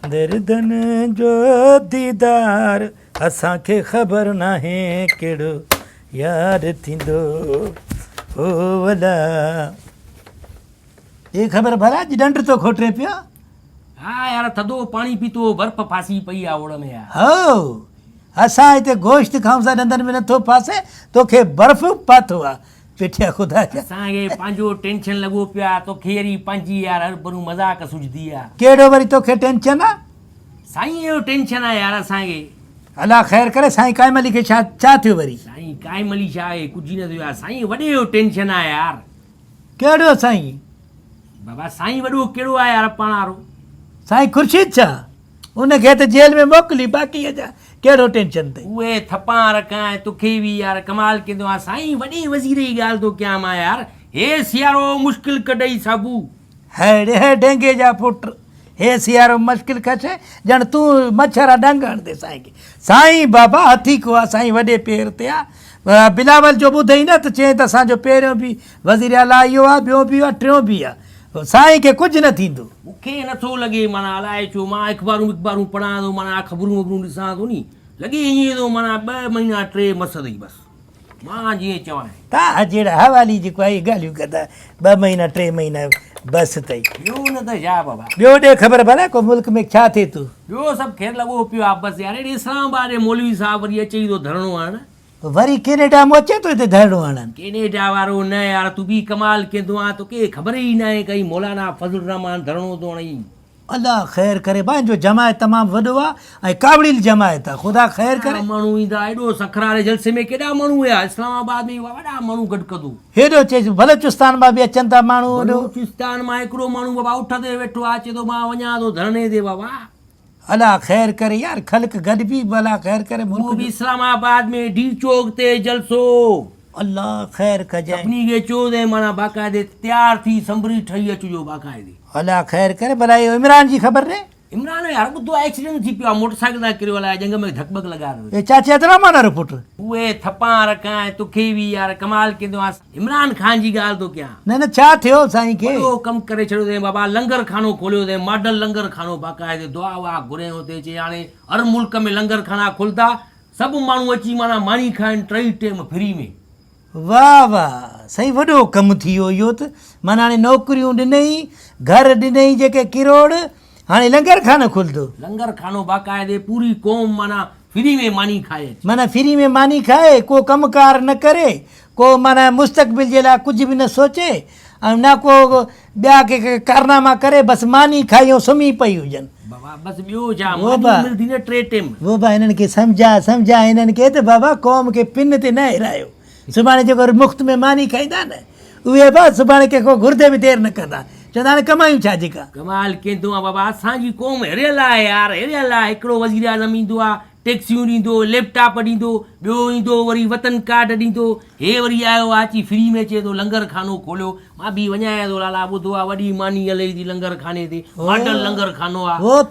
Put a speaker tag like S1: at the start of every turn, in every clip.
S1: दर्दन जो दीदार असांखे ख़बर नाहे कहिड़ो यार थींदो ओ वला ये ख़बर भला अॼु ॾंड तो खोटे पियो
S2: हा यार थधो पाणी पीतो बर्फ़ फासी पई आहे ओड़ में यार
S1: हो असां हिते गोश्त खाऊं था ॾंदनि में नथो फासे तोखे बर्फ़ पातो आहे पेठिया ख़ुदा जा
S2: असांखे पंहिंजो टेंशन लॻो पियो आहे तोखे अहिड़ी पंहिंजी यार हर भरू मज़ाक सुझदी आहे
S1: कहिड़ो वरी तोखे टेंशन आहे
S2: साईं जो टेंशन आहे यार असांखे
S1: अलाह ख़ैर करे साईं काइमली खे छा थियो वरी
S2: साईं काइमली छा आहे कुझु न थियो आहे साईं वॾे जो टेंशन आहे यार
S1: कहिड़ो साईं
S2: बाबा साईं वॾो कहिड़ो आहे यार पाण वारो
S1: साईं ख़ुर्शीद छा उनखे त जेल में मोकिली बाक़ीअ जा कहिड़ो टेंशन अथई
S2: उहे थपा रखां तोखे बि यार कमाल कंदो आहे साईं वॾे वज़ीर जी ॻाल्हि थो कयां मां यार हे सियारो मुश्किल कढई साबू
S1: हे डेंगे जा पुट हे सियारो मुश्किल खसे ॼण तूं मच्छर डंग हणंदे साईं खे साईं बाबा हथी को आहे साईं वॾे पेर ते आहे बिलावल जो ॿुधई न त चई त असांजो पहिरियों बि वज़ीर आला इहो आहे ॿियो बि आहे टियों बि आहे साईं खे कुझु न थींदो
S2: मूंखे नथो लॻे माना अलाए छो मां अख़बारूं पढ़ां थो माना ख़बरूं वबरूं ॾिसां थो नी लॻे ईअं थो माना 2 महीना 3 मस अथई बसि मां जीअं चवां
S1: तव्हां जहिड़ा हवाली जेको आहे ॻाल्हियूं कंदा 2 महीना 3 महीना बसि अथई
S2: ॿियो न त छा बाबा
S1: ॿियो ॾे ख़बर भला को मुल्क में छा थिए थो
S2: ॿियो सभु ख़ैरु लॻो पियो आहे बसि यार हेॾे इस्लामाबाद मौलवी साहिबु वरी अचई थो धरणो हणणु
S1: वरी केनेडा में अचे थो हिते धरणो हणनि
S2: केनेडा वारो न यार तूं बि कमाल कंदो आहे तोखे ख़बर ई न आहे कई मौलाना फज़ल रहमान धरणो थो हणई
S1: अलाह ख़ैर करे पंहिंजो जमायत तमामु वॾो आहे ऐं क़ाबिल जमायत आहे ख़ुदा ख़ैर करे
S2: माण्हू ईंदा एॾो सखरारे जलसे में केॾा माण्हू हुया इस्लामाबाद में वॾा माण्हू गॾु कदो
S1: हेॾो चए बलोचिस्तान मां बि अचनि था माण्हू
S2: बलूचिस्तान मां हिकिड़ो माण्हू बाबा उठ ते वेठो आहे चए थो मां वञा थो धरणे ते बाबा
S1: अलाह ख़ैर करे यार ख़ल्क गॾु बि अलाह ख़ैर करे
S2: मुल्क बि इस्लामाबाद में डी चौक ते जलसो
S1: अलाह ख़ैर कजे
S2: अपनी खे चयो ते माना बाक़ाइदे तयार थी संभरी ठही अचिजो बाक़ाइदे
S1: अलाह ख़ैर करे भला इहो इमरान जी ख़बर ने
S2: इमरान यार ॿुधो एक्सीडेंट थी पियो आहे मोटरसाइकिल तां किरियो अलाए जंग में धकबक लॻायो
S1: हे चाची अतरामान वारो पुटु
S2: उहे थपा रखां तोखे बि यार कमाल कंदो आहे इमरान ख़ान जी ॻाल्हि थो कयां
S1: न छा थियो साईं खे
S2: वॾो कमु करे छॾियो अथई बाबा लंगर खानो खोलियो अथई मॉडल लंगर खानो बाक़ाइदे दुआ वुआ घुरियो अथई चई हाणे हर मुल्क में लंगर खाना खुलंदा सभु माण्हू अची माना मानी खाइनि 3 टाइम फ्री में
S1: वाह वाह साईं वॾो कमु थी वियो इहो त माना हाणे नौकरियूं ॾिनई घर ॾिनई जेके किरोड़ हाणे लंगर खानो खुलंदो
S2: लंगर खानो बाक़ाइदे पूरी क़ौम माना फ्री में मानी खाए
S1: माना फ्री में मानी खाए को कमकार न करे को माना मुस्तक़बिल जे लाइ कुझु बि न सोचे ऐं न को ॿिया के कारनामा करे बसि मानी खाई ऐं सुम्ही पई हुजनि
S2: बाबा बसि ॿियो छा मिलंदी न 3 टाइम
S1: वो बा हिननि खे सम्झा हिननि खे त बाबा क़ौम खे पिन ते न हिरायो सुभाणे जेको मुफ़्त में मानी खाईंदा न उहे बि सुभाणे कंहिंखो घुर्दे बि देरि न कंदा चवंदा हाणे कमायूं छा जेका
S2: कमाल कंदो आहे बाबा असांजी क़ौम हिरियल आहे यार हिरियल आहे हिकिड़ो वज़ीर आज़म ईंदो आहे टैक्सियूं ॾींदो लैपटॉप ॾींदो ॿियो ईंदो वरी वतन कार्ड ॾींदो हे वरी आयो आहे अची फ्री में चए थो लंगर खानो खोलियो मां बि वञायां थो लाला ॿुधो आहे वॾी मानी हले थी लंगर खाने ते मॉडल लंगर खानो आहे
S1: ओ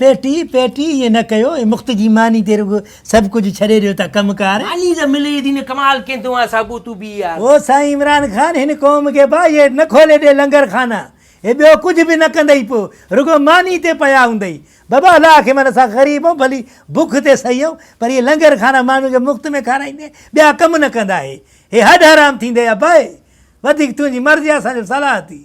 S1: पेटी ईअं न कयो मुफ़्त जी मानी ते रुॻो सभु कुझु छॾे ॾियो था कमकार
S2: मानी त मिले थी न कमाल कंदो आहे साबू तूं बि यार
S1: ओ साईं इमरान ख़ान हिन क़ौम खे भाई हे न खोले ॾे लंगर खाना हे ॿियो कुझु बि न कंदई पोइ रुॻो मानी ते पिया हूंदई बाबा अलाह खे माना असां ग़रीब आहियूं भली बुख ते सही आहियूं पर इहे लंगर खाना माण्हू खे मुफ़्त में खाराईंदे ॿिया कमु न कंदा हे हॾ हराम थींदे भाई वधीक तुंहिंजी मर्ज़ी आहे असांजो सलाह थी